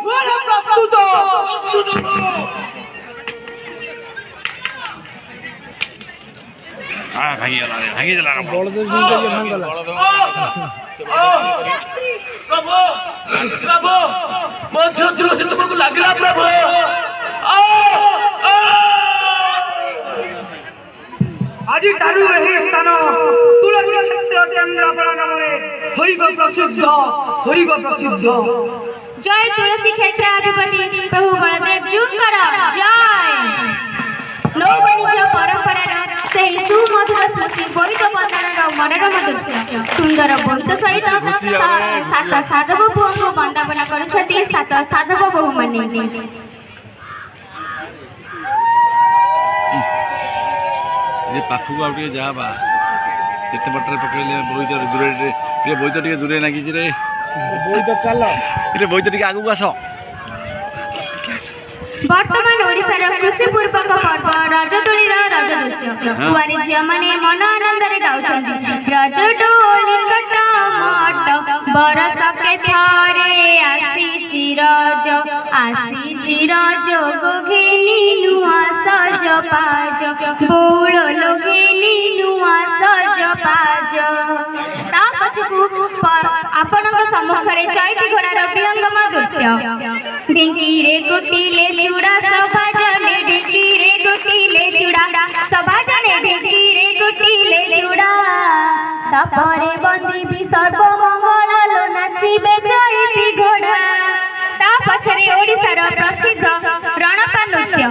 ঘোড়া প্রস্তুত প্রস্তুত ভাঙি দেলা বড়দের দিনটা যে ভাঙলা প্রভু প্রভু ମୋ ଝିଅ ସେ ତୁମକୁ ଲାଗିଲା ପ୍ରଭୁ ଆଜି ଠାରୁ ଏହି ସ୍ଥାନ ତୁଳସୀ କ୍ଷେତ୍ର କେନ୍ଦ୍ରାପଡ଼ା ନାମରେ ହୋଇବ ପ୍ରସିଦ୍ଧ जय तुलसी क्षेत्र अधिपति प्रभु बलदेव जूंकर जय नौबणिज परंपरार सही सुमधुर स्मृति बोईत बंदनार मनोरम दृश्य सुंदर बोईत सहित सात साधव पुओं को वंदना करुछथि सात साधव बहु माने ये पाखु आउ टे जा बा केते बटर पकइले बोईत दूरे रे बोईत टिके दूरे लागी रे বইটা চালা रे बोईत टिके आगु आसो वर्तमान ओडिशार कृषि पूर्वक पर्व रजदोलीर रज दृश्य कुआरी झिया माने मन आनंद रे गाउछन्ति रजदोली कट मट बरस के थारे आसी चिरज गोघेनी नुआ सज पाज बोल लोघेनी नुआ सज पाज ता पछकु आपनक सम्मुखरे चैती घोड़ार विहंगम दृश्य ढेंकी रे गुटिले चूड़ा सभाजने ढेंकी रे गुटिले चूड़ा सभाजने ढेंकी रे गुटिले चूड़ा तापरे बंदी भी सर्वमंगल लो नाचिबे चैती घोड़ा ता पछरे ओडिशार प्रसिद्ध रणपा नृत्य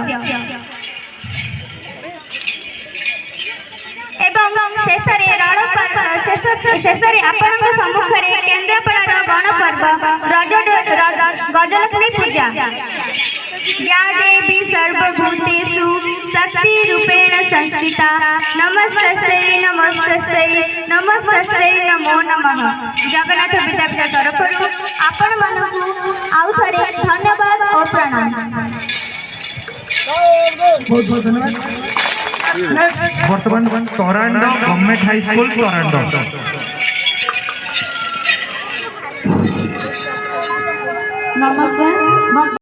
एवं शेषरे आपनक सम्मुखरे केन्द्रापड़ार गणपर्व गजलक्ष्मी पूजा या देवी सर्वभूतेषु शक्ति रूपेण संस्थिता नमस्तस्यै नमो नमः जगन्नाथ विद्यापीठ तरफरु आपण मानकु आउ थरे धन्यवाद और प्रणाम बहुत बहुत धन्यवाद बर्तमान तोरांड गवर्नमेंट हाई स्कूल तोरांड नमस्कार।